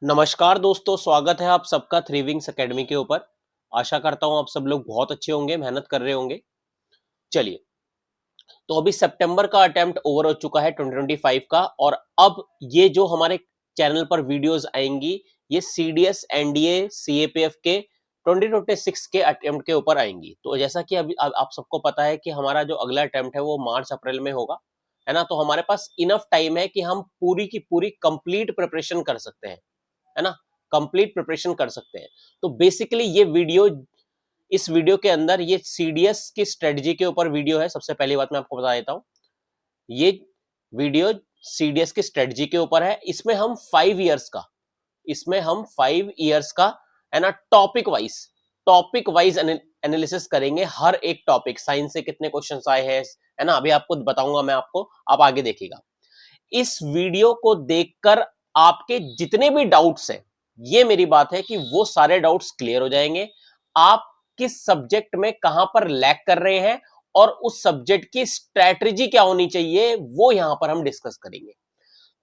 नमस्कार दोस्तों, स्वागत है आप सबका थ्रीविंग्स एकेडमी के ऊपर। आशा करता हूँ आप सब लोग बहुत अच्छे होंगे, मेहनत कर रहे होंगे। चलिए, तो अभी सितंबर का अटेम्प्ट ओवर हो चुका है 2025 का, और अब ये जो हमारे चैनल पर वीडियोस आएंगी, ये सीडीएस, एनडीए, सीएपीएफ के 2026 के अटेम्प्ट के ऊपर आएंगी। तो जैसा कि अभी आप सबको पता है कि हमारा जो अगला अटेम्प्ट है वो मार्च अप्रैल में होगा, है ना। तो हमारे पास इनफ टाइम है कि हम पूरी की पूरी कंप्लीट प्रिपरेशन कर सकते हैं, है ना। कंप्लीट प्रिपरेशन कर सकते हैं। तो बेसिकली ये वीडियो, इस वीडियो के अंदर ये सीडीएस की स्ट्रेटजी के ऊपर वीडियो है। सबसे पहली बात मैं आपको बता देता हूं, ये वीडियो सीडीएस की स्ट्रेटजी के ऊपर है। इसमें हम 5 इयर्स का, है ना, टॉपिक वाइज एनालिसिस करेंगे। हर एक टॉपिक, साइंस से कितने क्वेश्चंस आए हैं, है ना, अभी आपको बताऊंगा मैं आपको, आप आगे देखिएगा। इस वीडियो को देखकर आपके जितने भी डाउट्स हैं, ये मेरी बात है कि वो सारे डाउट्स क्लियर हो जाएंगे। आप किस सब्जेक्ट में कहां पर लैग कर रहे हैं और उस सब्जेक्ट की स्ट्रैटेजी क्या होनी चाहिए, वो यहां पर हम डिस्कस करेंगे।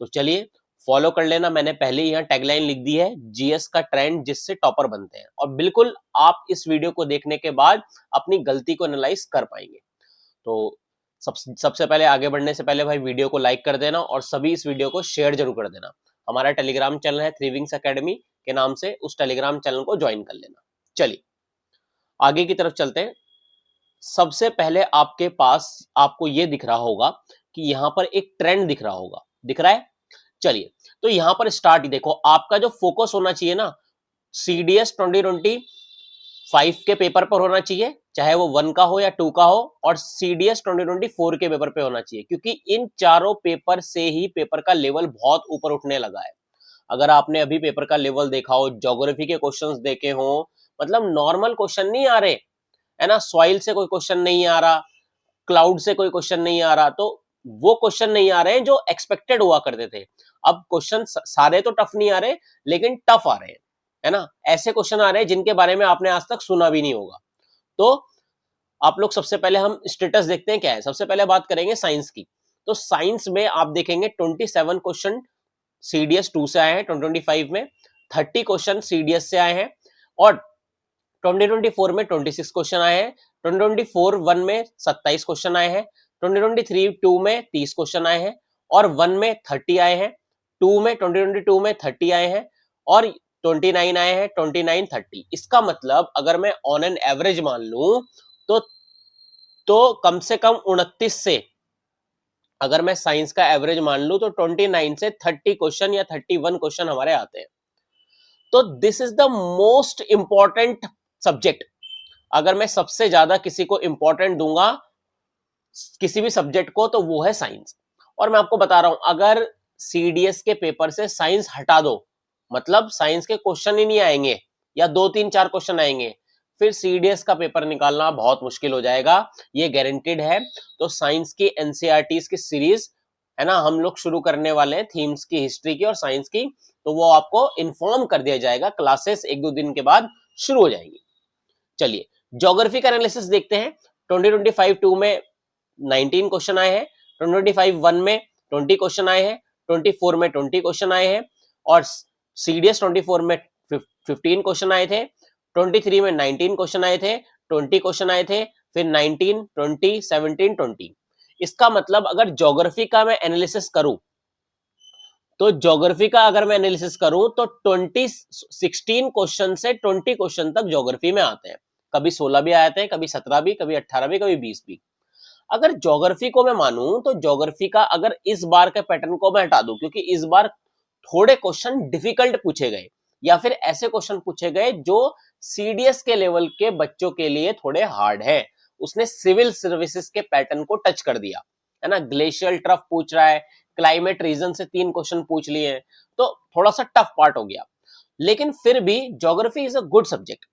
तो चलिए, फॉलो कर लेना। मैंने पहले ही यहां टैगलाइन लिख दी है, जीएस का ट्रेंड जिससे टॉपर बनते हैं। और बिल्कुल आप इस वीडियो को देखने के बाद अपनी गलती को एनालाइज कर पाएंगे। तो सबसे पहले, आगे बढ़ने से पहले भाई, वीडियो को लाइक कर देना और सभी इस वीडियो को शेयर जरूर कर देना। हमारा टेलीग्राम चैनल है थ्रीविंग्स एकेडमी के नाम से, उस टेलीग्राम चैनल को ज्वाइन कर लेना। चलिए, आगे की तरफ चलते हैं। सबसे पहले आपके पास, आपको ये दिख रहा होगा कि यहां पर एक ट्रेंड दिख रहा होगा, दिख रहा है। चलिए, तो यहां पर स्टार्ट, देखो आपका जो फोकस होना चाहिए ना, सीडीएस 2025 के पेपर पर होना चाहिए, चाहे वो 1 का हो या 2 का हो, और सीडीएस 2024 के पेपर पे होना चाहिए, क्योंकि इन चारों पेपर से ही पेपर का लेवल बहुत ऊपर उठने लगा है। अगर आपने अभी पेपर का लेवल देखा हो, ज्योग्राफी के क्वेश्चंस देखे हो, मतलब नॉर्मल क्वेश्चन नहीं आ रहे, है ना। सॉइल से कोई क्वेश्चन नहीं आ रहा, क्लाउड से कोई क्वेश्चन नहीं आ रहा, तो वो क्वेश्चन नहीं आ रहे हैं जो एक्सपेक्टेड हुआ करते थे। अब क्वेश्चन सारे तो टफ नहीं आ रहे, लेकिन टफ आ रहे हैं, है ना। ऐसे क्वेश्चन आ रहे हैं जिनके बारे में आपने आज तक सुना भी नहीं होगा। तो आप लोग, सबसे पहले हम स्टेटस देखते हैं क्या है। सबसे पहले बात करेंगे साइंस की। तो साइंस में आप देखेंगे 27 क्वेश्चन सीडीएस 2 से आए हैं 2025 में, 30 क्वेश्चन सीडीएस से आए हैं, और 2024 में 26 क्वेश्चन आए हैं, 2024 1 में 27 क्वेश्चन आए हैं, 2023 2 में 30 क्वेश्चन आए हैं, और 1 में 30 आए हैं, 2 में 2022 में 30 आए हैं, और 29 आए हैं, 29 30। इसका मतलब अगर मैं ऑन एन एवरेज मान लूं, तो कम से कम 29 से, अगर मैं साइंस का एवरेज मान लूं, तो 29 से 30 क्वेश्चन या 31 क्वेश्चन हमारे आते हैं। तो this is the most important subject. अगर मैं सबसे ज्यादा किसी को इंपॉर्टेंट दूंगा किसी भी सब्जेक्ट को, तो वो है साइंस। और मैं आपको बता रहा हूं, अगर सीडीएस के पेपर से साइंस हटा दो, मतलब साइंस के क्वेश्चन ही नहीं आएंगे या 2 3 4 क्वेश्चन आएंगे, फिर सीडीएस का पेपर निकालना बहुत मुश्किल हो जाएगा, ये गारंटेड है। तो साइंस की एनसीईआरटीज की सीरीज, है ना, हम लोग शुरू करने वाले हैं, थीम्स की, हिस्ट्री की और साइंस की। तो वो आपको इन्फॉर्म कर दिया जाएगा, क्लासेस 1 2 दिन के बाद शुरू हो जाएंगी। चलिए, ज्योग्राफी का एनालिसिस देखते हैं। 2025 2 में 19 क्वेश्चन आए हैं, 2025 1 में 20 क्वेश्चन आए हैं, 24 में 20 क्वेश्चन आए हैं, और सीडीएस 24 में 15 क्वेश्चन आए थे, 23 में 19 क्वेश्चन आए थे, 20 क्वेश्चन आए थे, फिर 19 20 17 20। इसका मतलब अगर ज्योग्राफी का मैं एनालिसिस करूं, तो ज्योग्राफी का अगर मैं एनालिसिस करूं, तो 16 क्वेश्चन से 20 क्वेश्चन तक ज्योग्राफी में आते हैं। कभी 16 भी आते हैं, कभी 17 भी, कभी 18 भी, कभी 20 भी। अगर ज्योग्राफी को मैं मानूं, तो ज्योग्राफी का अगर इस बार के पैटर्न को मैं हटा दूं, क्योंकि इस बार थोड़े क्वेश्चन डिफिकल्ट पूछे गए, या फिर ऐसे क्वेश्चन पूछे गए जो सीडीएस के लेवल के बच्चों के लिए थोड़े हार्ड है। उसने सिविल सर्विसेज के पैटर्न को टच कर दिया, है ना। ग्लेशियल ट्रफ पूछ रहा है, क्लाइमेट रीजन से 3 क्वेश्चन पूछ लिए हैं, तो थोड़ा सा टफ पार्ट हो गया। लेकिन फिर भी geography is a good subject.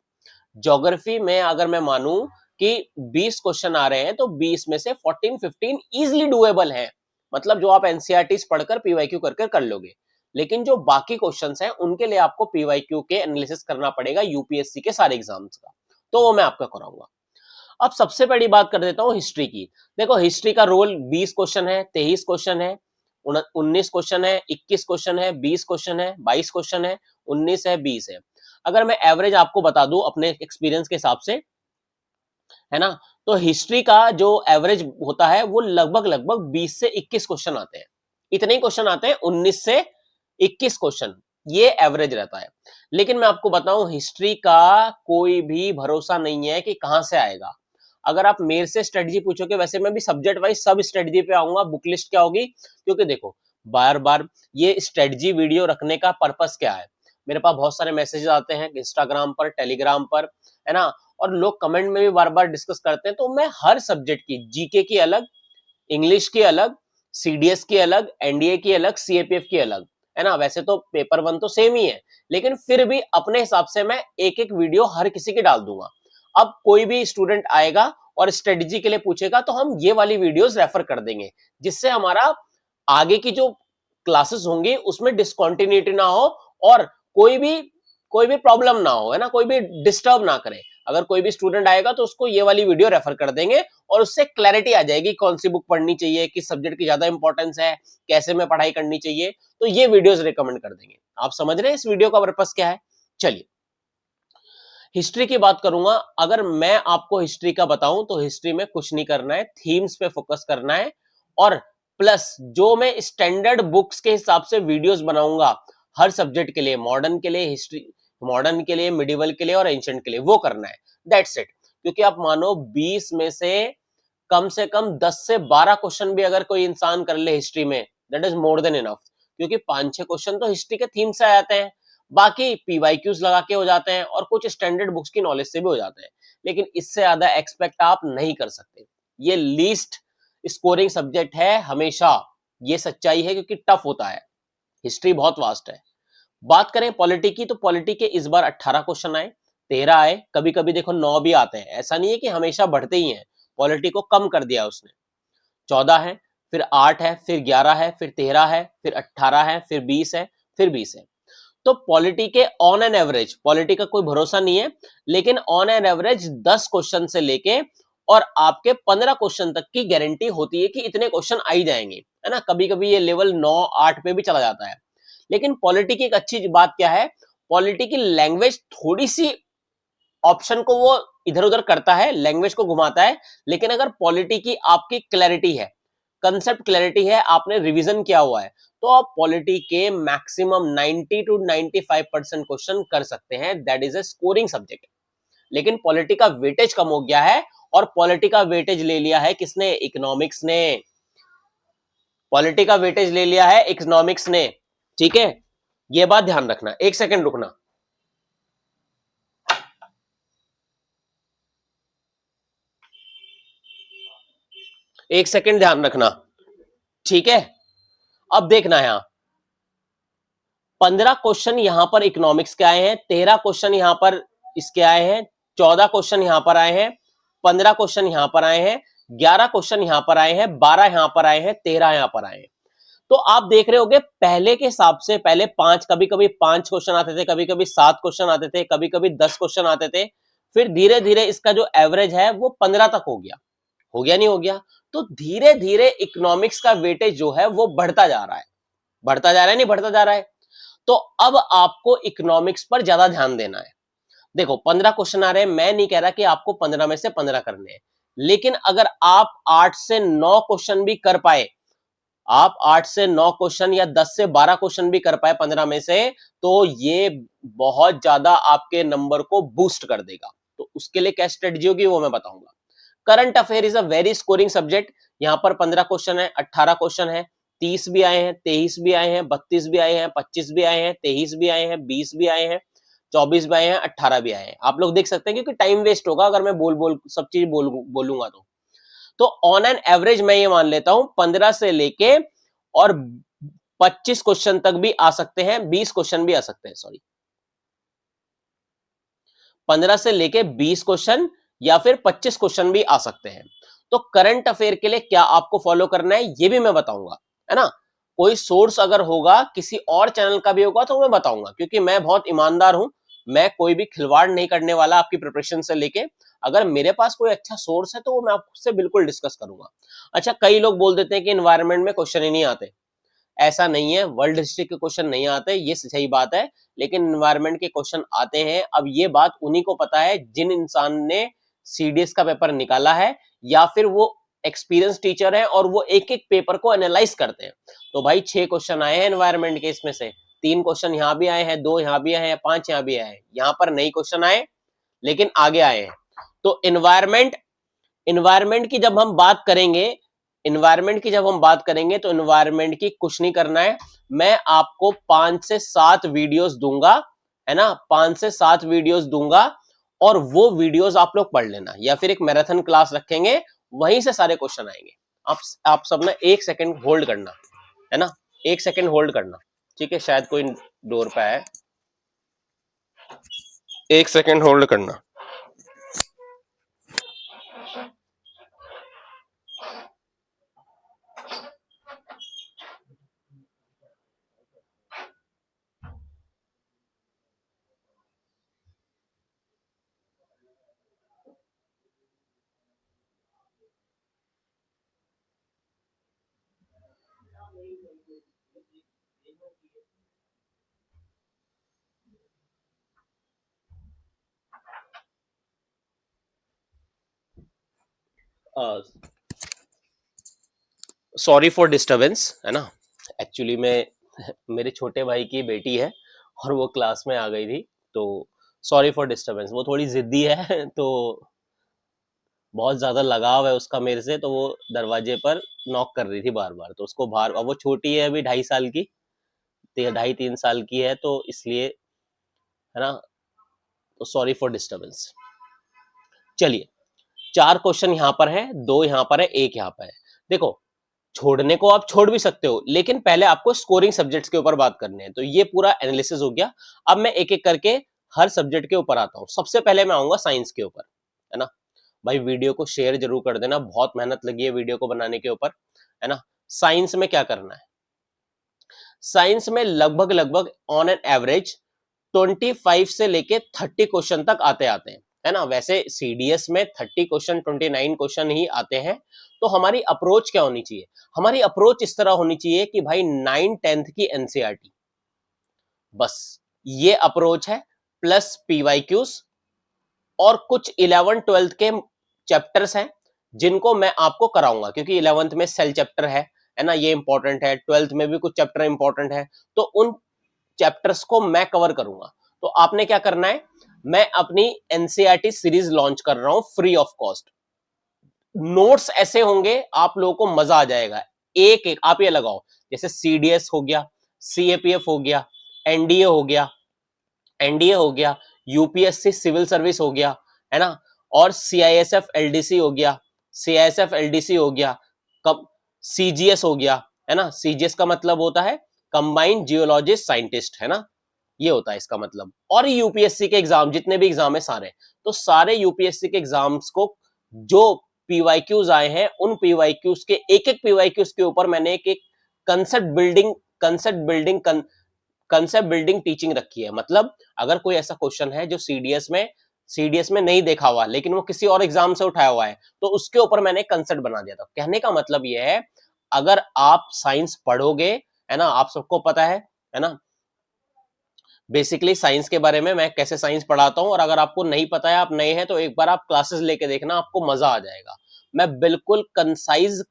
Geography में अगर मैं मानूं कि 20 क्वेश्चन आ रहे हैं, तो 20 में से 14 15 इजिली डुएबल है, मतलब जो आप एनसीईआरटीज पढ़कर पीवाईक्यू कर लोगे। लेकिन जो बाकी क्वेश्चंस हैं, उनके लिए आपको पीवाईक्यू के एनालिसिस करना पड़ेगा, यूपीएससी के सारे एग्जाम्स का, तो वो मैं आपका कराऊंगा। अब सबसे बड़ी बात कर देता हूं हिस्ट्री की। देखो, हिस्ट्री का रोल 20 क्वेश्चन है, 23 क्वेश्चन है, 19 क्वेश्चन है, 21 क्वेश्चन है, 20 क्वेश्चन है, 22 क्वेश्चन है, 19 है, 20 है। अगर मैं एवरेज आपको बता दूं अपने एक्सपीरियंस के हिसाब से, है ना, तो हिस्ट्री का जो एवरेज होता है वो लगभग लगभग 20 से 21 क्वेश्चन आते हैं। इतने ही क्वेश्चन आते हैं, 19 से 21 क्वेश्चन, ये एवरेज रहता है। लेकिन मैं आपको बताऊं, हिस्ट्री का कोई भी भरोसा नहीं है कि कहां से आएगा। अगर आप मेरे से स्ट्रेटजी पूछोगे, वैसे मैं भी सब्जेक्ट वाइज सब स्ट्रेटजी पे आऊंगा, बुक लिस्ट क्या होगी, क्योंकि देखो बार बार ये स्ट्रेटजी वीडियो रखने का पर्पस क्या है, मेरे पास बहुत सारे मैसेजेस आते हैं इंस्टाग्राम पर, टेलीग्राम पर, है ना, और लोग कमेंट में भी बार बार डिस्कस करते हैं। तो मैं हर सब्जेक्ट की, जीके की अलग, इंग्लिश की अलग, सीडीएस की अलग, एनडीए की अलग, सीएपीएफ की अलग, है ना, वैसे तो पेपर वन तो सेम ही है, लेकिन फिर भी अपने हिसाब से मैं एक एक वीडियो हर किसी की डाल दूंगा। अब कोई भी स्टूडेंट आएगा और स्ट्रेटजी के लिए पूछेगा तो हम ये वाली वीडियोस रेफर कर देंगे, जिससे हमारा आगे की जो क्लासेस होंगी उसमें डिसकंटिन्यूटी ना हो, और कोई भी प्रॉब्लम ना हो, है ना, कोई भी डिस्टर्ब ना करे। अगर कोई भी स्टूडेंट आएगा तो उसको ये वाली वीडियो रेफर कर देंगे और उससे क्लैरिटी आ जाएगी कौन सी बुक पढ़नी चाहिए, किस सब्जेक्ट की ज्यादा इंपॉर्टेंस है, कैसे में पढ़ाई करनी चाहिए, तो ये वीडियोस रिकमेंड कर देंगे। आप समझ रहे हैं इस वीडियो का पर्पस क्या है। चलिए हिस्ट्री की बात करूंगा। अगर मैं आपको हिस्ट्री का बताऊं तो हिस्ट्री में कुछ नहीं करना है, थीम्स पे फोकस करना है, और प्लस जो मैं स्टैंडर्ड बुक्स के हिसाब से वीडियोस बनाऊंगा हर सब्जेक्ट के लिए, मॉडर्न के लिए हिस्ट्री, मॉडर्न के लिए, मिडिवल के लिए और एंशिएंट के लिए, वो करना है। That's it. क्योंकि आप मानो 20 में से कम 10 से 12 क्वेश्चन भी अगर कोई इंसान कर ले हिस्ट्री में, that is more than enough. क्योंकि 5-6 क्वेश्चन तो हिस्ट्री के थीम से आ जाते हैं, बाकी पीवाईक्यूज लगा के हो जाते हैं और कुछ स्टैंडर्ड बुक्स की नॉलेज से भी हो जाते हैं, लेकिन इससे ज्यादा एक्सपेक्ट आप नहीं कर सकते। ये लीस्ट स्कोरिंग सब्जेक्ट है हमेशा, ये सच्चाई है, क्योंकि टफ होता है, हिस्ट्री बहुत वास्ट है। बात करें पॉलिटी की, तो पॉलिटी के इस बार 18 क्वेश्चन आए, 13 आए, कभी कभी देखो 9 भी आते हैं, ऐसा नहीं है कि हमेशा बढ़ते ही हैं, पॉलिटी को कम कर दिया उसने। 14 है, फिर 8 है, फिर 11 है, फिर 13 है, फिर 18 है, फिर 20 है, फिर 20 है। तो पॉलिटी के ऑन एन एवरेज, पॉलिटी का कोई भरोसा नहीं है, लेकिन ऑन एन एवरेज 10 क्वेश्चन से लेके और आपके 15 क्वेश्चन तक की गारंटी होती है कि इतने क्वेश्चन आ ही जाएंगे, है ना। कभी कभी ये लेवल 9-8 पे भी चला जाता है। लेकिन पॉलिटी की एक अच्छी बात क्या है, पॉलिटी की लैंग्वेज थोड़ी सी ऑप्शन को वो इधर उधर करता है, लैंग्वेज को घुमाता है, लेकिन अगर पॉलिटी की आपकी क्लैरिटी है, कंसेप्ट क्लैरिटी है, आपने रिवीजन किया हुआ है, तो आप पॉलिटी के मैक्सिमम 90 to 95% क्वेश्चन कर सकते हैं। That is a scoring subject. लेकिन पॉलिटी का वेटेज कम हो गया है, और पॉलिटी का वेटेज ले लिया है किसने, इकोनॉमिक्स ने। पॉलिटी का वेटेज ले लिया है इकोनॉमिक्स ने, ठीक है, ये बात ध्यान रखना। एक सेकंड रुकना, एक सेकंड ध्यान रखना, ठीक है। अब देखना है, यहां 15 क्वेश्चन यहां पर इकोनॉमिक्स के आए हैं, 13 क्वेश्चन यहां पर इसके आए हैं, 14 क्वेश्चन यहां पर आए हैं, 15 क्वेश्चन यहां पर आए हैं, 11 क्वेश्चन यहां पर आए हैं, 12 यहां पर आए हैं, 13 यहां पर आए हैं। तो आप देख रहे होगे पहले के हिसाब से, पहले 5, कभी कभी 5 क्वेश्चन आते थे, कभी कभी 7 क्वेश्चन आते थे, कभी कभी 10 क्वेश्चन आते थे, फिर धीरे धीरे इसका जो एवरेज है वो 15 तक हो गया। हो गया नहीं हो गया, तो धीरे धीरे इकोनॉमिक्स का वेटेज जो है वो बढ़ता जा रहा है, बढ़ता जा रहा है, नहीं बढ़ता जा रहा है। तो अब आपको इकोनॉमिक्स पर ज्यादा ध्यान देना है। देखो 15 क्वेश्चन आ रहे हैं, मैं नहीं कह रहा कि आपको 15 में से 15 करने हैं, लेकिन अगर आप 8 से 9 क्वेश्चन भी कर पाए, आप 8 से 9 क्वेश्चन या 10 से 12 क्वेश्चन भी कर पाए 15 में से, तो ये बहुत ज्यादा आपके नंबर को बूस्ट कर देगा। तो उसके लिए क्या स्ट्रेटजी होगी वो मैं बताऊंगा। Current affair is a very scoring subject. यहां पर 15 क्वेश्चन है, 18 क्वेश्चन है, 30 भी आए हैं, 23 भी आए हैं, 32 भी आए हैं, 25 भी आए हैं, 23 भी आए हैं, 20 भी आए हैं, 24 भी आए हैं, 18 भी आए हैं। आप लोग देख सकते हैं, क्योंकि टाइम वेस्ट होगा अगर मैं बोल सब चीज बोलूंगा तो ऑन एन एवरेज मैं ये मान लेता हूं 15 से लेके और 25 क्वेश्चन तक भी आ सकते हैं, 20 क्वेश्चन भी आ सकते हैं, सॉरी, 15 से लेके 20 क्वेश्चन या फिर 25 क्वेश्चन भी आ सकते हैं। तो करंट अफेयर के लिए क्या आपको फॉलो करना है ये भी मैं बताऊंगा, है ना। कोई सोर्स अगर होगा, किसी और चैनल का भी होगा, तो मैं बताऊंगा, क्योंकि मैं बहुत ईमानदार हूं, मैं कोई भी खिलवाड़ नहीं करने वाला आपकी प्रिपरेशन से लेके। अगर मेरे पास कोई अच्छा सोर्स है तो वो मैं आपसे बिल्कुल डिस्कस करूंगा। अच्छा, कई लोग बोल देते हैं कि एनवायरनमेंट में क्वेश्चन ही नहीं आते, ऐसा नहीं है, वर्ल्ड हिस्ट्री के क्वेश्चन नहीं आते, ये सही बात है, लेकिन एनवायरनमेंट के क्वेश्चन आते हैं। अब ये बात उन्हीं को पता है जिन इंसान ने सीडीएस का पेपर निकाला है, या फिर वो एक्सपीरियंस टीचर है और वो एक एक पेपर को एनालाइज करते हैं। तो भाई 6 क्वेश्चन आए हैं एनवायरनमेंट के, इसमें से 3 क्वेश्चन यहाँ भी आए हैं, 2 यहाँ भी आए हैं, 5 यहाँ भी आए हैं। यहाँ पर नई क्वेश्चन आए लेकिन आगे आए हैं। तो एनवायरनमेंट की जब हम बात करेंगे, तो एनवायरनमेंट की कुछ नहीं करना है, मैं आपको 5 से 7 वीडियोस दूंगा, है ना, 5 से 7 वीडियोस दूंगा, और वो वीडियोस आप लोग पढ़ लेना, या फिर एक मैराथन क्लास रखेंगे, वहीं से सारे क्वेश्चन आएंगे। आप सब ना 1 सेकंड होल्ड करना, है ना, 1 सेकंड होल्ड करना, ठीक है, शायद कोई डोर पे है, 1 सेकंड होल्ड करना। सॉरी फॉर डिस्टरबेंस, है ना, एक्चुअली में मेरे छोटे भाई की बेटी है और वो क्लास में आ गई थी, तो सॉरी फॉर डिस्टरबेंस। वो थोड़ी जिद्दी है, तो बहुत ज्यादा लगाव है उसका मेरे से, तो वो दरवाजे पर नॉक कर रही थी बार बार, तो उसको बाहर, अब वो छोटी है अभी 2.5 साल की, 2.5-3 साल की है, तो इसलिए, है ना, तो सॉरी फॉर डिस्टरबेंस। चलिए, 4 क्वेश्चन यहाँ पर है, 2 यहाँ पर है, 1 यहाँ पर है। देखो, छोड़ने को आप छोड़ भी सकते हो, लेकिन पहले आपको स्कोरिंग सब्जेक्ट्स के ऊपर बात करनी है। तो ये पूरा एनालिसिस हो गया। अब मैं एक एक करके हर सब्जेक्ट के ऊपर आता हूँ। सबसे पहले मैं आऊंगा साइंस के ऊपर, है ना। भाई वीडियो को शेयर जरूर कर देना, बहुत मेहनत लगी है वीडियो को बनाने के ऊपर, है ना। साइंस में क्या करना है, साइंस में लगभग लगभग ऑन एन एवरेज 25 से लेके 30 क्वेश्चन तक आते आते हैं, है ना। वैसे सीडीएस में 30 क्वेश्चन, 29 क्वेश्चन ही आते हैं। तो हमारी अप्रोच क्या होनी चाहिए, हमारी अप्रोच इस तरह होनी चाहिए कि भाई 9th-10th की एनसीईआरटी, बस ये अप्रोच है, प्लस पीवाईक्यूज और कुछ 11th-12th के चैप्टर्स हैं जिनको मैं आपको कराऊंगा, क्योंकि 11th में सेल चैप्टर है ना, ये इंपॉर्टेंट है, 12th में भी कुछ चैप्टर इंपॉर्टेंट है, तो उन चैप्टर्स को मैं कवर करूंगा। तो आपने क्या करना है, मैं अपनी एनसीईआरटी सीरीज लॉन्च कर रहा हूं फ्री ऑफ कॉस्ट। नोट्स ऐसे होंगे आप लोगों को मजा आ जाएगा, एक एक आप ये लगाओ, जैसे सीडीएस हो गया, सीएपीएफ हो गया, एनडीए हो गया, यूपीएससी सिविल सर्विस हो गया, है ना, और सीआईएसएफ एलडीसी हो गया, कब सीजीएस हो गया, है ना। सीजीएस का मतलब होता है कंबाइंड जियोलॉजिस्ट साइंटिस्ट, है ना, ये होता है इसका मतलब। और यूपीएससी के एग्जाम, जितने भी एग्जाम है सारे, तो सारे यूपीएससी के एग्जाम्स को जो पीवाईक्यूज आए हैं, उन पीवाईक्यूज के एक एक पीवाईक्यूज के ऊपर मैंने एक एक कंसेप्ट बिल्डिंग टीचिंग रखी है। मतलब अगर कोई ऐसा क्वेश्चन है जो सीडीएस में नहीं देखा हुआ, लेकिन वो किसी और एग्जाम से उठाया हुआ है, तो उसके ऊपर मैंने कंसेप्ट बना दिया था। कहने का मतलब ये है, अगर आप साइंस पढ़ोगे, है ना, आप सबको पता है ना, बेसिकली साइंस के बारे में मैं कैसे साइंस पढ़ाता हूं, और अगर आपको नहीं पता है, आप नए हैं, तो एक बार आप क्लासेस लेके देखना, आपको मजा आ जाएगा। मैं बिल्कुल कंसाइज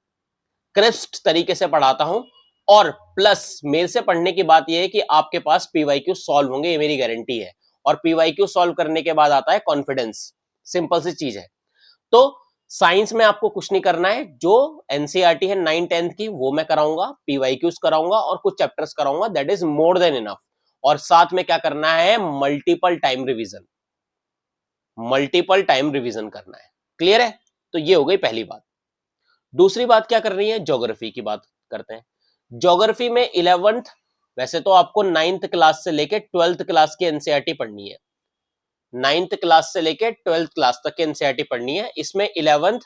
क्रिस्प तरीके से पढ़ाता हूं, और प्लस मेरे से पढ़ने की बात यह है कि आपके पास पीवाईक्यू सॉल्व होंगे, ये मेरी गारंटी है। और पीवाईक्यू सॉल्व करने के बाद आता है कॉन्फिडेंस, सिंपल सी चीज है। तो साइंस में आपको कुछ नहीं करना है, जो एनसीईआरटी है 9th-10th की वो मैं कराऊंगा, पीवाईक्यूज कराऊंगा और कुछ चैप्टर्स कराऊंगा, that is more than enough. और साथ में क्या करना है, मल्टीपल टाइम रिवीजन करना है। क्लियर है, तो ये हो गई पहली बात। दूसरी बात क्या करनी है, ज्योग्राफी की बात करते हैं। ज्योग्राफी में 11th, वैसे तो आपको 9th क्लास से लेके 12th क्लास की एनसीईआरटी पढ़नी है, 9th क्लास से लेके 12th क्लास तक की एनसीईआरटी पढ़नी है। इसमें 11th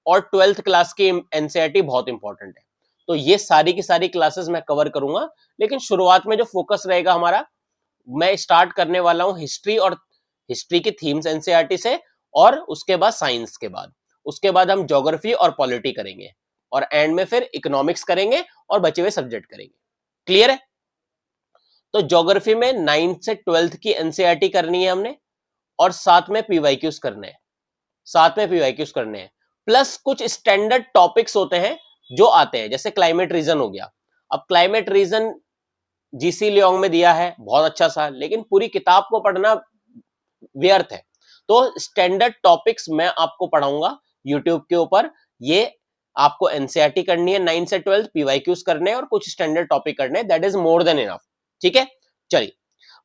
और 12th क्लास की एनसीईआरटी बहुत इंपॉर्टेंट है, तो ये सारी की सारी क्लासेस मैं कवर करूंगा। लेकिन शुरुआत में जो फोकस रहेगा हमारा, मैं स्टार्ट करने वाला हूं हिस्ट्री की थीम्स एनसीईआरटी से, और उसके बाद साइंस के बाद, उसके बाद हम ज्योग्राफी और पॉलिटी करेंगे, और एंड में फिर इकोनॉमिक्स करेंगे और बचे हुए सब्जेक्ट करेंगे। क्लियर है? तो ज्योग्राफी में 9th से 12th की एनसीईआरटी करनी है हमने, और साथ में पीवाईक्यूज करने हैं, साथ में पीवाईक्यूज करने हैं, प्लस कुछ स्टैंडर्ड टॉपिक्स होते हैं जो आते हैं, जैसे क्लाइमेट रीजन हो गया। अब क्लाइमेट रीजन जीसी लियोंग में दिया है, बहुत अच्छा सा, लेकिन पूरी किताब को पढ़ना व्यर्थ है। तो स्टैंडर्ड टॉपिक्स मैं आपको पढ़ाऊंगा यूट्यूब के ऊपर, ये आपको एनसीईआरटी करनी है 9 से 12, पीवाईक्यूज करने हैं और कुछ स्टैंडर्ड टॉपिक करने हैं, that is more than enough. ठीक है, चलिए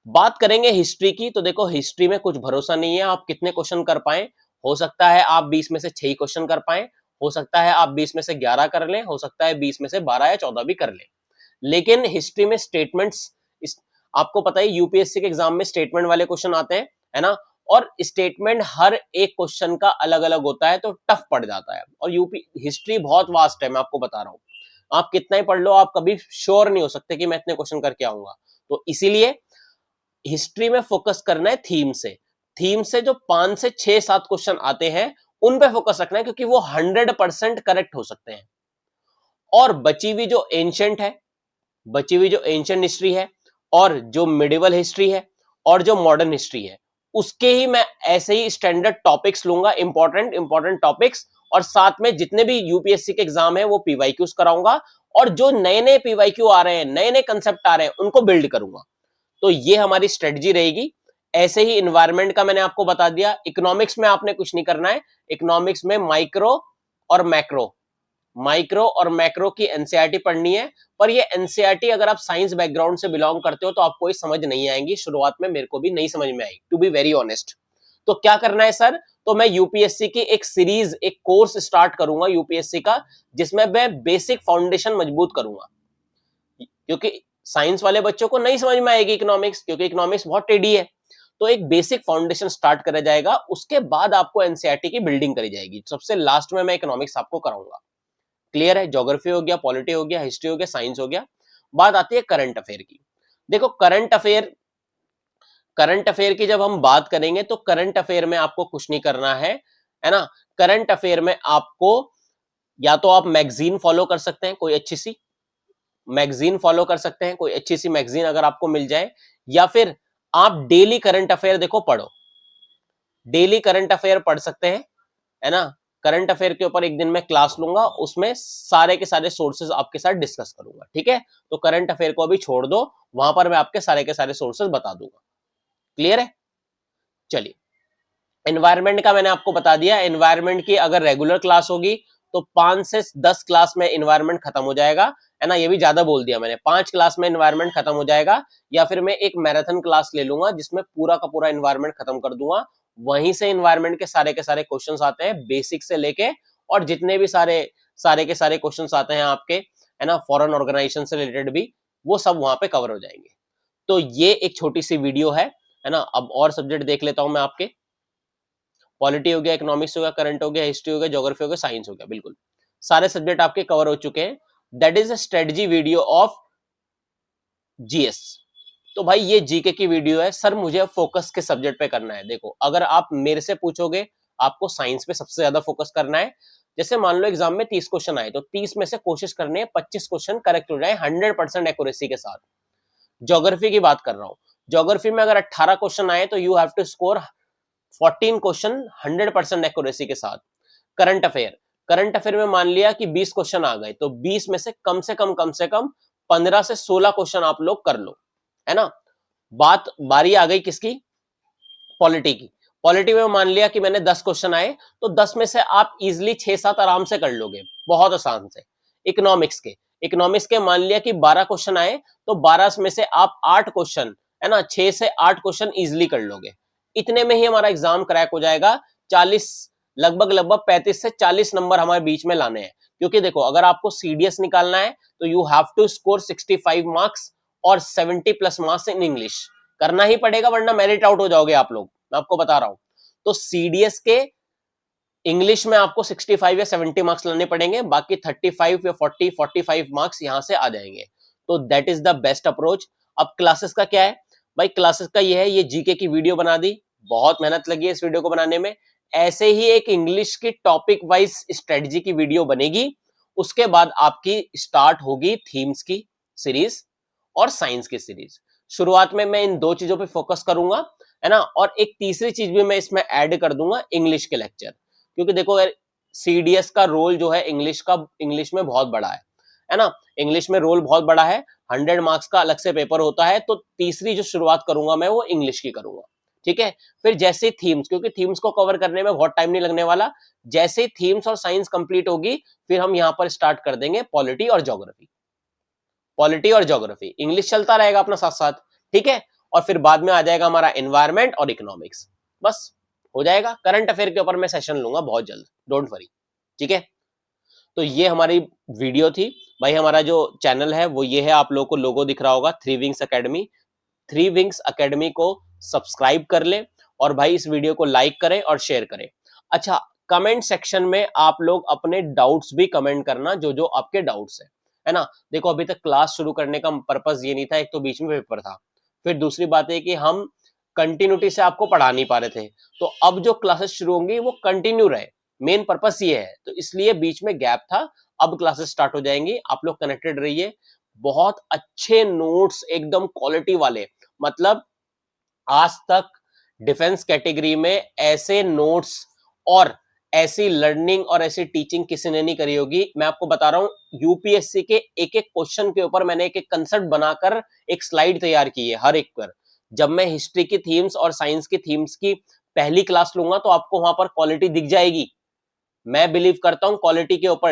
बात करेंगे हिस्ट्री की। तो देखो हिस्ट्री में कुछ भरोसा नहीं है आप कितने क्वेश्चन कर पाए, हो सकता है आप 20 में से 6 क्वेश्चन कर पाए, हो सकता है आप 20 में से 11 कर लें, हो सकता है 20 में से 12 या 14 भी कर लें। लेकिन हिस्ट्री में स्टेटमेंट्स, आपको पता है यूपीएससी के एग्जाम में स्टेटमेंट वाले क्वेश्चन आते हैं, है ना, और स्टेटमेंट हर एक क्वेश्चन का अलग अलग होता है, तो टफ पड़ जाता है। और यूपी हिस्ट्री बहुत वास्ट है, मैं आपको बता रहा हूं, आप कितना ही पढ़ लो आप कभी श्योर नहीं हो सकते कि मैं इतने क्वेश्चन करके आऊंगा। तो इसीलिए हिस्ट्री में फोकस करना है थीम से, थीम से जो 5 से 6 7 क्वेश्चन आते हैं उन पे फोकस रखना है, क्योंकि वो 100% करेक्ट हो सकते हैं। और बची हुई जो एंशिएंट है, बची हुई जो एंशिएंट हिस्ट्री है, और जो मिडिवल हिस्ट्री है, और जो मॉडर्न हिस्ट्री है, उसके ही मैं ऐसे ही स्टैंडर्ड टॉपिक्स लूंगा, इंपॉर्टेंट इंपॉर्टेंट टॉपिक्स, और साथ में जितने भी यूपीएससी के एग्जाम है वो पीवाईक्यूज कराऊंगा, और जो नए नए पीवाईक्यू आ रहे हैं, नए नए कंसेप्ट आ रहे हैं, उनको बिल्ड करूंगा। तो ये हमारी स्ट्रेटजी रहेगी। ऐसे ही इन्वायरमेंट का मैंने आपको बता दिया। इकोनॉमिक्स में आपने कुछ नहीं करना है, इकोनॉमिक्स में माइक्रो और मैक्रो, माइक्रो और मैक्रो की एनसीईआरटी पढ़नी है। पर ये एनसीईआरटी अगर आप साइंस बैकग्राउंड से बिलोंग करते हो तो आपको ये समझ नहीं आएंगी, शुरुआत में मेरे को भी नहीं समझ में आई, टू बी वेरी ऑनेस्ट। तो क्या करना है सर, तो मैं यूपीएससी की एक सीरीज, एक कोर्स स्टार्ट करूंगा यूपीएससी का, जिसमें मैं बेसिक फाउंडेशन मजबूत करूंगा, क्योंकि साइंस वाले बच्चों को नहीं समझ में आएगी इकोनॉमिक्स, क्योंकि इकोनॉमिक्स बहुत टेढ़ी है। तो एक बेसिक फाउंडेशन स्टार्ट करा जाएगा, उसके बाद आपको एनसीईआरटी की बिल्डिंग करी जाएगी, सबसे लास्ट में मैं इकोनॉमिक्स आपको कराऊंगा। क्लियर है? ज्योग्राफी हो गया, पॉलिटी हो गया, हिस्ट्री हो गया, साइंस हो गया। बात आती है करंट अफेयर की। देखो करंट अफेयर की जब हम बात करेंगे तो करंट अफेयर में आपको कुछ नहीं करना है ना। करंट अफेयर में आपको या तो आप मैगजीन फॉलो कर सकते हैं, कोई अच्छी सी मैगजीन फॉलो कर सकते हैं, कोई अच्छी सी मैगजीन अगर आपको मिल जाए, या फिर आप डेली करंट अफेयर देखो पढ़ो, डेली करंट अफेयर पढ़ सकते हैं, है ना। करंट अफेयर के ऊपर एक दिन मैं क्लास लूंगा, उसमें सारे के सारे सोर्सेज आपके साथ डिस्कस करूंगा, ठीक है। तो करंट अफेयर को अभी छोड़ दो, वहां पर मैं आपके सारे के सारे सोर्सेज बता दूंगा। क्लियर है? चलिए, एनवायरनमेंट का मैंने आपको बता दिया। एनवायरनमेंट की अगर रेगुलर क्लास होगी तो 5 से 10 क्लास में एनवायरनमेंट खत्म हो जाएगा, है ना। ये भी ज्यादा बोल दिया मैंने, 5 क्लास में एनवायरनमेंट खत्म हो जाएगा, या फिर मैं एक मैराथन क्लास ले लूंगा जिसमें पूरा का पूरा एनवायरनमेंट खत्म कर दूंगा। वहीं से एनवायरनमेंट के सारे क्वेश्चंस आते हैं, बेसिक से लेके, और जितने भी सारे के सारे क्वेश्चंस आते हैं आपके, है ना, फॉरेन ऑर्गेनाइजेशन से रिलेटेड भी, वो सब वहां पे कवर हो जाएंगे। तो ये एक छोटी सी वीडियो है ना। अब और सब्जेक्ट देख लेता हूं मैं आपके। पॉलिटी हो गया, इकोनॉमिक्स हो गया, करंट हो गया, हिस्ट्री हो गया, ज्योग्राफी हो गया, साइंस हो गया, बिल्कुल सारे सब्जेक्ट आपके कवर हो चुके हैं। That is a strategy video of GS. तो भाई ये जीके की वीडियो है। सर मुझे अब फोकस किस सब्जेक्ट पे करना है? देखो, अगर आप मेरे से पूछोगे, आपको साइंस पे सबसे ज्यादा फोकस करना है। जैसे मान लो एग्जाम में 30 क्वेश्चन आए, तो 30 में से कोशिश करनी है 25 क्वेश्चन करेक्ट हो जाए 100% एक्यूरेसी के साथ। ज्योग्राफी की बात कर रहा हूं, ज्योग्राफी में अगर 18 क्वेश्चन आए तो you have to score 14 question 100% accuracy के साथ। करंट अफेयर में मान लिया कि 20 क्वेश्चन आ गए, तो 20 में से कम 15 से 16 क्वेश्चन आप लोग कर लो, है ना। बारी आ गई किसकी? पॉलिटी की। पॉलिटी में मान लिया कि मैंने 10 क्वेश्चन आए, तो 10 में से आप इजिली 6-7 आराम से कर लोगे, बहुत आसान से। इकोनॉमिक्स के मान लिया कि 12 क्वेश्चन आए, तो 12 में से आप 8 क्वेश्चन, है ना, 6 से 8 क्वेश्चन इजिली कर लोगे। इतने में ही हमारा एग्जाम क्रैक हो जाएगा। 40 लगभग 35 से 40 नंबर हमारे बीच में लाने हैं, क्योंकि देखो अगर आपको सीडीएस निकालना है तो you have to score 65 marks और 70 प्लस मार्क्स इन इंग्लिश करना ही पड़ेगा, वरना मेरिट आउट हो जाओगे आप लोग, मैं आपको बता रहा हूं। तो सीडीएस के इंग्लिश में आपको 65 या 70 मार्क्स लाने पड़ेंगे, बाकी 35 या 45 मार्क्स यहां से आ जाएंगे। तो that is the best approach. अब क्लासेस का क्या है भाई? क्लासेस का ये है, ये जीके की वीडियो बना दी, बहुत मेहनत लगी है इस वीडियो को बनाने में। ऐसे ही एक इंग्लिश की टॉपिक वाइज स्ट्रेटजी की वीडियो बनेगी, उसके बाद आपकी स्टार्ट होगी थीम्स की सीरीज, और साइंस की सीरीज। शुरुआत में मैं इन दो चीजों पे फोकस करूंगा, है ना, और एक तीसरी चीज भी मैं इसमें ऐड कर दूंगा, इंग्लिश के लेक्चर, क्योंकि देखो यार सीडीएस का रोल जो है इंग्लिश में बहुत बड़ा है ना, इंग्लिश में रोल बहुत बड़ा है, 100 मार्क्स का अलग से पेपर होता है, तो तीसरी जो शुरुआत करूंगा मैं वो इंग्लिश की करूंगा, ठीक है। फिर जैसे थीम्स, क्योंकि थीम्स को कवर करने में बहुत टाइम नहीं लगने वाला, जैसे थीम्स और साइंस कंप्लीट होगी फिर हम यहाँ पर स्टार्ट कर देंगे पॉलिटी और ज्योग्राफी, पॉलिटी और ज्योग्राफी, इंग्लिश चलता रहेगा अपना साथ साथ, ठीक है। और फिर बाद में आ जाएगा हमारा एनवायरमेंट और इकोनॉमिक्स, बस हो जाएगा। करंट अफेयर के ऊपर मैं सेशन लूंगा बहुत जल्द, डोंट वरी, ठीक है। तो ये हमारी वीडियो थी भाई। हमारा जो चैनल है वो ये है, आप लोगों को लोगो दिख रहा होगा, three wings academy. Three wings academy को सब्सक्राइब कर ले और भाई इस वीडियो को लाइक करें और शेयर करें। अच्छा, कमेंट सेक्शन में आप लोग अपने डाउट्स भी कमेंट करना, जो जो आपके डाउट्स है ना। देखो अभी तक क्लास शुरू करने का पर्पस ये नहीं था, एक तो बीच में पेपर था, फिर दूसरी बात है कि हम कंटिन्यूटी से आपको पढ़ा नहीं पा रहे थे, तो अब जो क्लासेस शुरू होंगी वो कंटिन्यू रहे, मेन पर्पस ये है, तो इसलिए बीच में गैप था। अब क्लासेस स्टार्ट हो जाएंगी, आप लोग कनेक्टेड रहिए। बहुत अच्छे नोट्स एकदम क्वालिटी वाले, मतलब आज तक डिफेंस कैटेगरी में ऐसे नोट्स और ऐसी लर्निंग और ऐसी टीचिंग किसी ने नहीं करी होगी। मैं आपको बता रहा हूं, यूपीएससी के एक एक क्वेश्चन के ऊपर मैंने एक एक कंसेप्ट बनाकर एक स्लाइड तैयार की है हर एक पर। जब मैं हिस्ट्री की थीम्स और साइंस की थीम्स की पहली क्लास लूंगा तो आपको वहां पर क्वालिटी दिख जाएगी। मैं बिलीव करता हूं क्वालिटी के ऊपर,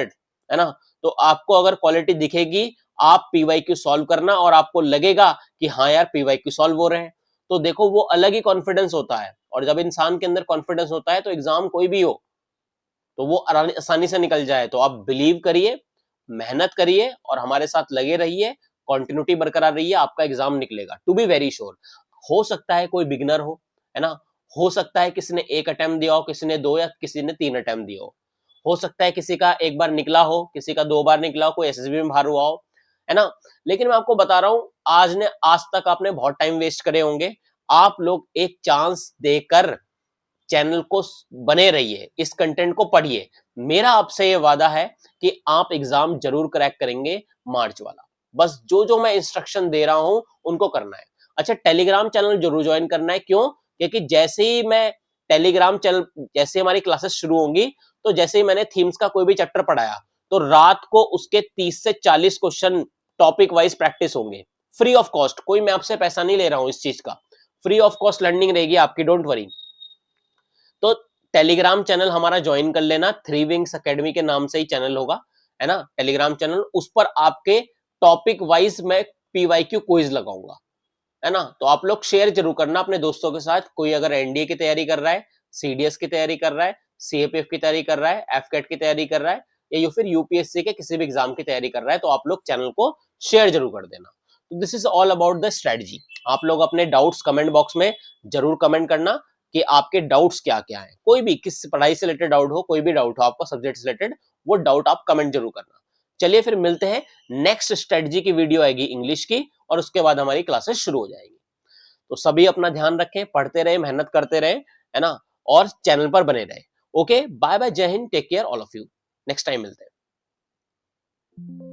है ना। तो आपको अगर क्वालिटी दिखेगी, आप पीवाईक्यू सॉल्व करना और आपको लगेगा कि हाँ यार पीवाईक्यू सॉल्व हो रहे हैं, तो देखो वो अलग ही कॉन्फिडेंस होता है। और जब इंसान के अंदर कॉन्फिडेंस होता है तो एग्जाम कोई भी हो तो वो आसानी से निकल जाए। तो आप बिलीव करिए, मेहनत करिए और हमारे साथ लगे रहिए, कंटिन्यूटी बरकरार रहिए, आपका एग्जाम निकलेगा, टू बी वेरी श्योर। हो सकता है कोई बिगनर है ना, हो सकता है किसी ने एक अटेम्प्ट दिया हो, किसी ने दो, या किसी ने 3 अटेम्प्ट दिया हो सकता है किसी का एक बार निकला हो, किसी का 2 बार निकला हो, कोई एसएसबी में बाहर हुआ हो, है ना। लेकिन मैं आपको बता रहा हूं, आज तक आपने बहुत टाइम वेस्ट करे होंगे, आप लोग एक चांस देकर चैनल को बने रहिए, इस कंटेंट को पढ़िए। मेरा आपसे ये वादा है कि आप एग्जाम जरूर क्रैक करेंगे मार्च वाला। बस जो जो मैं इंस्ट्रक्शन दे रहा हूं उनको करना है। अच्छा, टेलीग्राम चैनल जरूर ज्वाइन करना है, क्यों? क्योंकि जैसे ही मैं टेलीग्राम चैनल, जैसे हमारी क्लासेस शुरू होंगी, तो जैसे ही मैंने थीम्स का कोई भी चैप्टर पढ़ाया तो रात को उसके 30 से 40 क्वेश्चन टॉपिक वाइज प्रैक्टिस होंगे, फ्री ऑफ कॉस्ट। कोई मैं आपसे पैसा नहीं ले रहा हूं इस चीज का, फ्री ऑफ कॉस्ट लर्निंग रहेगी आपकी, डोंट वरी। तो टेलीग्राम चैनल हमारा ज्वाइन कर लेना, थ्री विंग्स अकेडमी के नाम से ही चैनल होगा, है ना, टेलीग्राम चैनल। उस पर आपके टॉपिक वाइज मैं पीवाईक्यू क्विज लगाऊंगा, है ना। तो आप लोग शेयर जरूर करना अपने दोस्तों के साथ। कोई अगर एनडीए की तैयारी कर रहा है, सीडीएस की तैयारी कर रहा है, सीएपीएफ की तैयारी कर रहा है, एफकेट की तैयारी कर रहा है, या फिर यूपीएससी के किसी भी एग्जाम की तैयारी कर रहा है, तो आप लोग चैनल को शेयर जरूर कर देना। तो this is all about the strategy. आप लोग अपने डाउट्स कमेंट बॉक्स में जरूर कमेंट करना कि आपके डाउट्स क्या क्या है। कोई भी किस पढ़ाई से रिलेटेड डाउट हो, कोई भी डाउट हो आपको सब्जेक्ट से रिलेटेड, वो डाउट आप कमेंट जरूर करना। चलिए फिर मिलते हैं, नेक्स्ट स्ट्रेटजी की वीडियो आएगी इंग्लिश की, और उसके बाद हमारी क्लासेस शुरू हो जाएगी। तो सभी अपना ध्यान रखें, पढ़ते रहे, मेहनत करते रहे, है ना, और चैनल पर बने रहे। ओके, बाय बाय, जय Hind, take care all of you, next time मिलते हैं।